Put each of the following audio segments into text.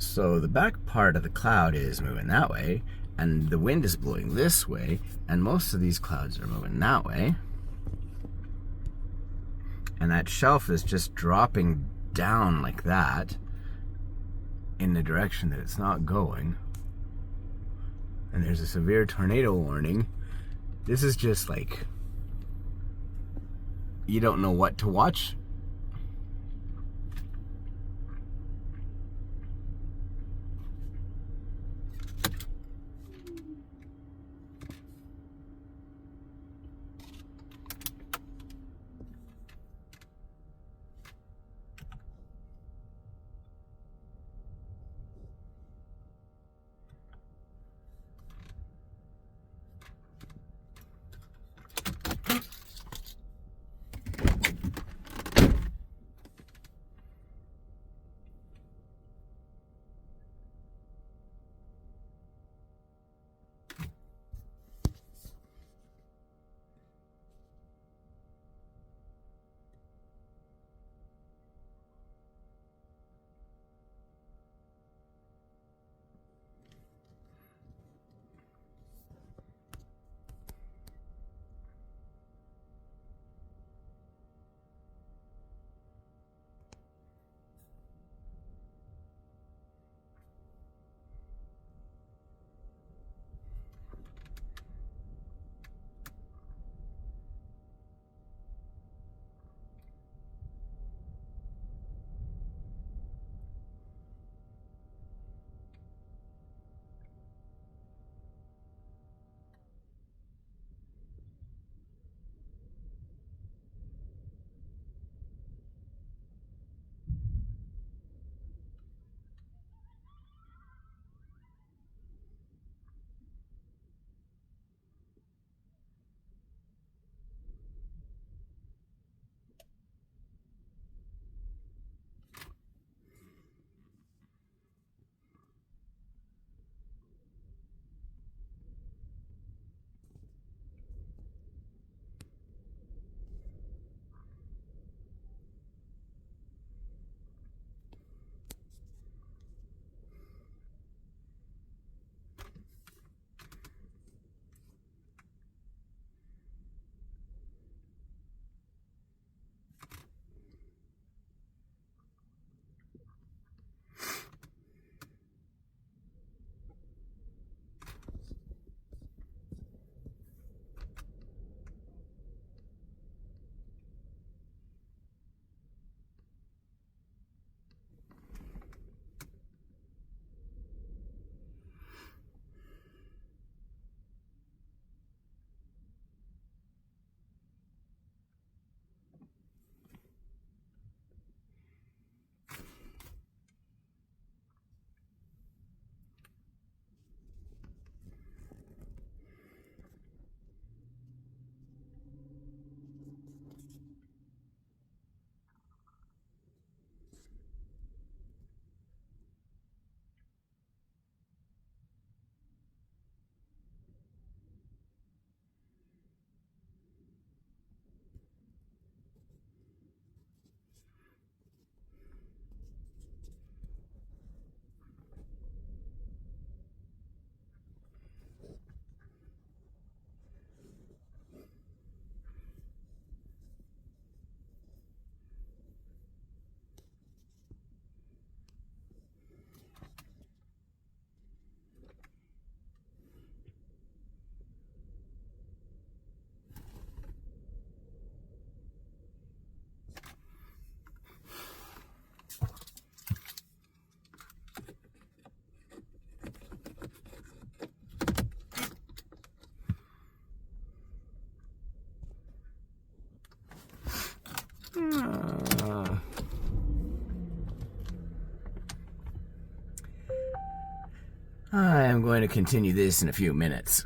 So the back part of the cloud is moving that way, and the wind is blowing this way, and most of these clouds are moving that way. And that shelf is just dropping down like that in the direction that it's not going. And there's a severe tornado warning. This is just like, you don't know what to watch. I am going to continue this in a few minutes.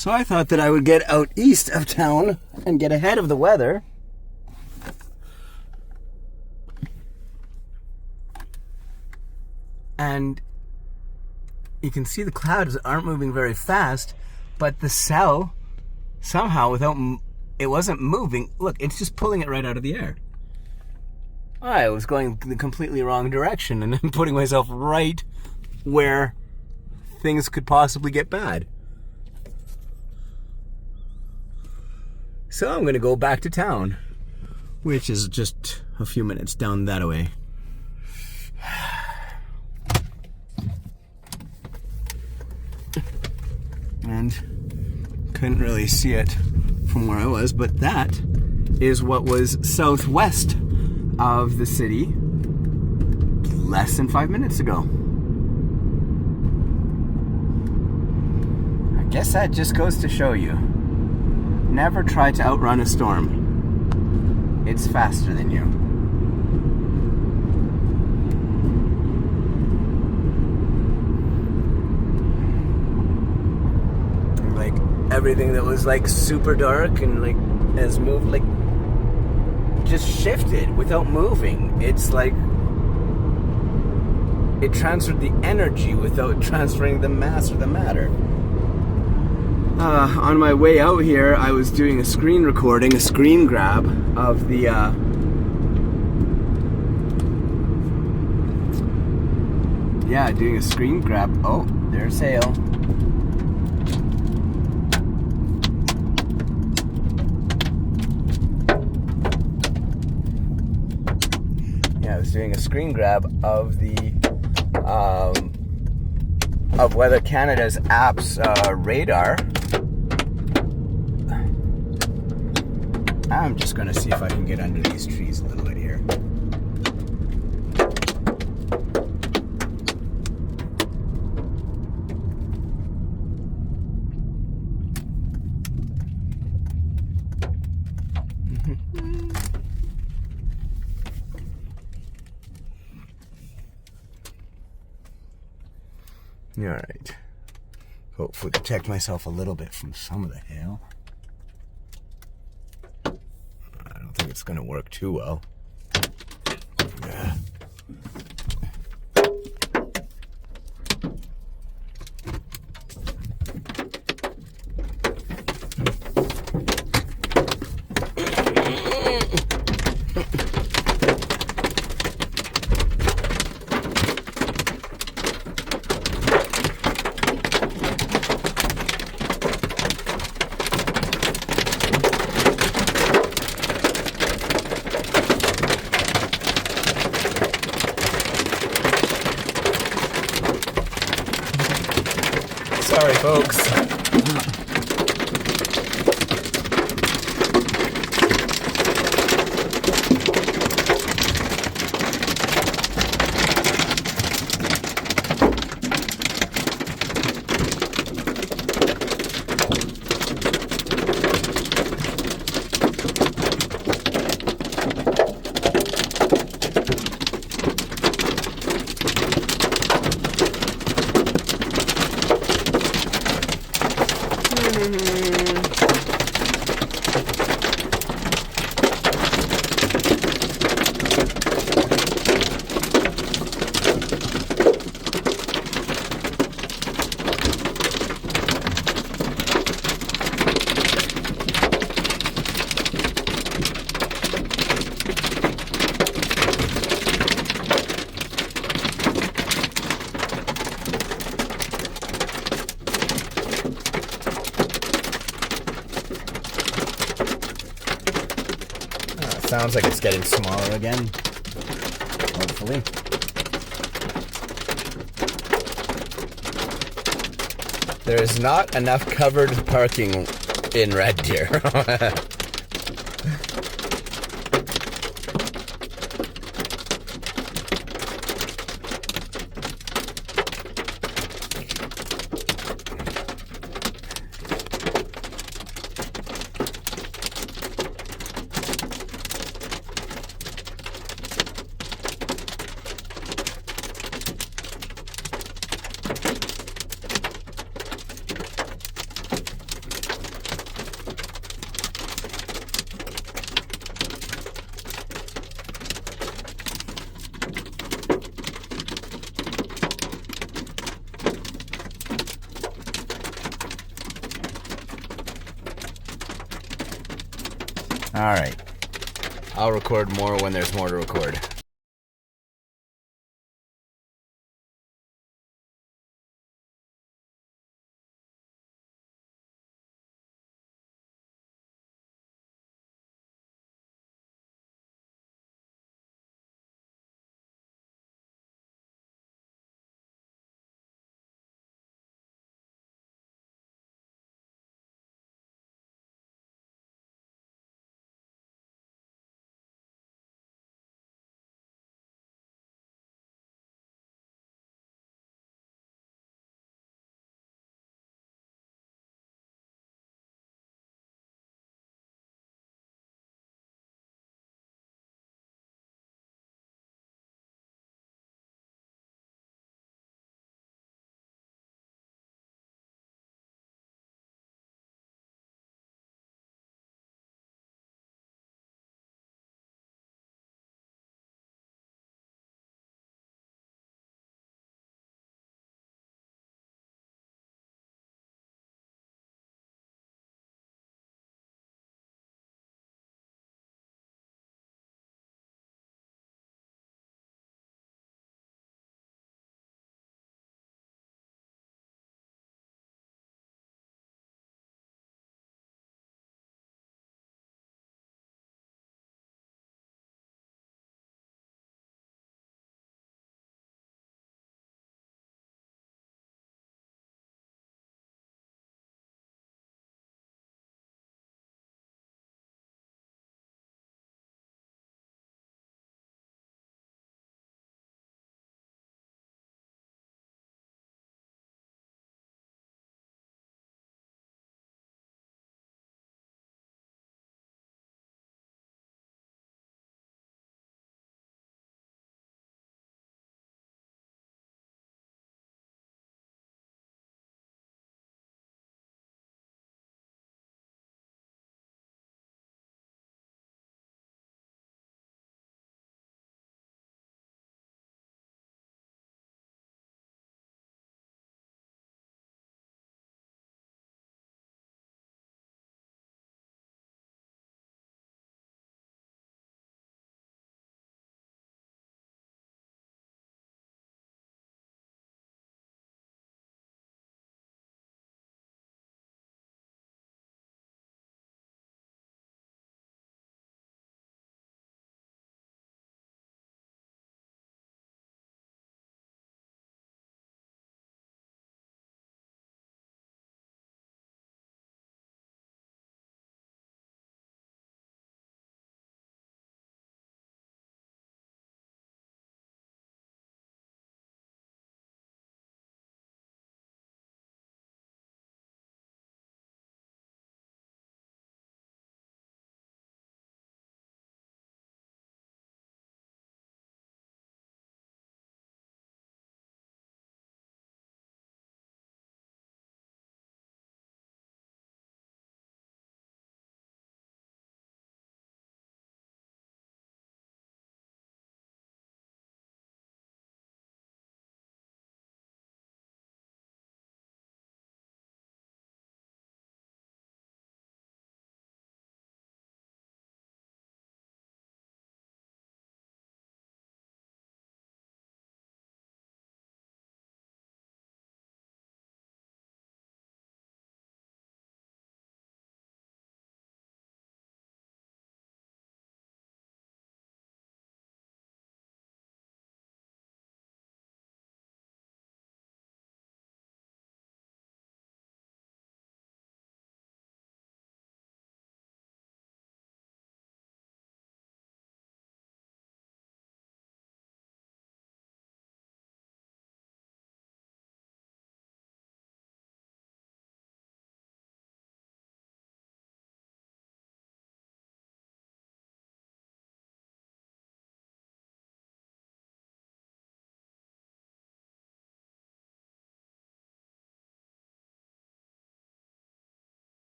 So I thought that I would get out east of town and get ahead of the weather. And you can see the clouds aren't moving very fast, but the cell, somehow, it wasn't moving. Look, it's just pulling it right out of the air. I was going the completely wrong direction, and I'm putting myself right where things could possibly get bad. So I'm going to go back to town, which is just a few minutes down that way. And couldn't really see it from where I was, but that is what was southwest of the city less than 5 minutes ago. I guess that just goes to show you, never try to outrun a storm. It's faster than you. Like everything that was like super dark and like has moved, like just shifted without moving. It's like it transferred the energy without transferring the mass or the matter. On my way out here, I was doing a screen recording, a screen grab of the doing a screen grab. Oh, there's hail. I was doing a screen grab of the of Weather Canada's app's radar. I'm just going to see if I can get under these trees a little bit here. Alright. Hopefully protect myself a little bit from some of the hail. I don't think it's going to work too well. Yeah. Sorry, folks. Sounds like it's getting smaller again. Hopefully. There is not enough covered parking in Red Deer. Alright. I'll record more when there's more to record.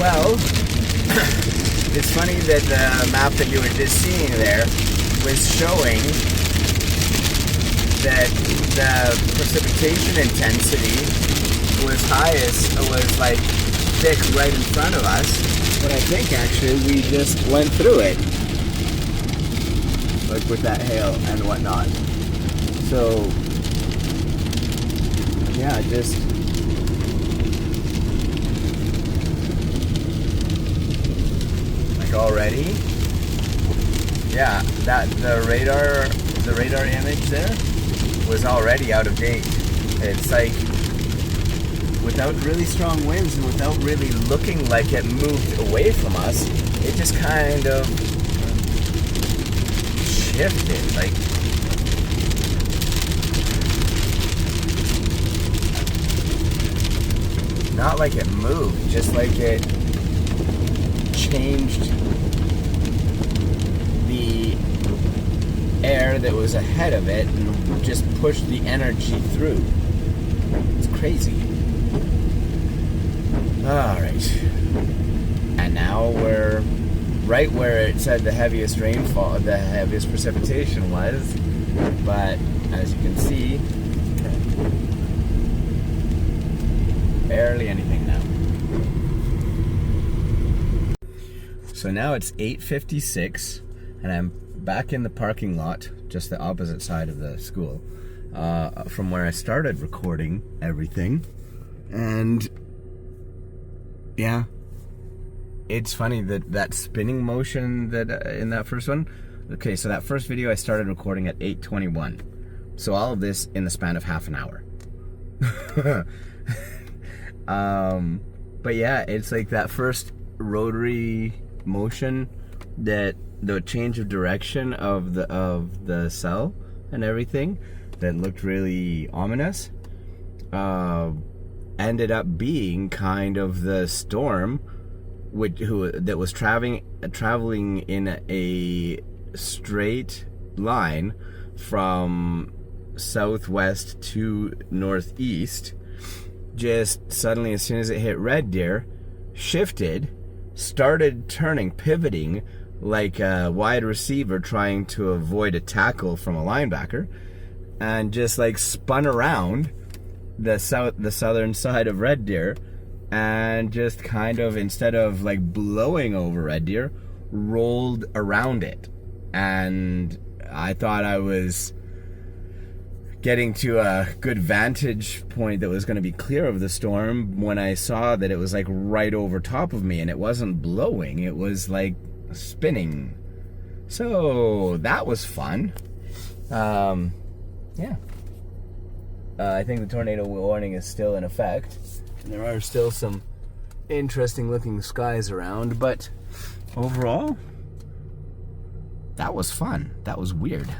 Well, it's funny that the map that you were just seeing there was showing that the precipitation intensity was highest, was like thick right in front of us. But I think actually we just went through it. Like with that hail and whatnot. So, yeah, just like already, yeah, that the radar image there was already out of date. It's like without really strong winds and without really looking like it moved away from us, it just kind of shifted, like not like it moved, just like it changed the air that was ahead of it and just pushed the energy through. It's crazy. Alright. And now we're right where it said the heaviest rainfall, the heaviest precipitation was. But as you can see, barely anything now. So now it's 8:56 and I'm back in the parking lot, just the opposite side of the school, from where I started recording everything. And yeah, it's funny that spinning motion that in that first one. Okay, so that first video I started recording at 8:21. So all of this in the span of half an hour. But yeah, it's like that first rotary motion, that the change of direction of the cell and everything that looked really ominous, ended up being kind of the storm that was traveling in a straight line from southwest to northeast. Just suddenly, as soon as it hit Red Deer, shifted, started turning, pivoting like a wide receiver trying to avoid a tackle from a linebacker, and just like spun around the southern side of Red Deer, and just kind of, instead of like blowing over Red Deer, rolled around it. And I thought I was getting to a good vantage point that was going to be clear of the storm when I saw that it was like right over top of me, and it wasn't blowing, it was like spinning. So that was fun. Yeah. I think the tornado warning is still in effect, and there are still some interesting looking skies around, but overall, that was fun. That was weird.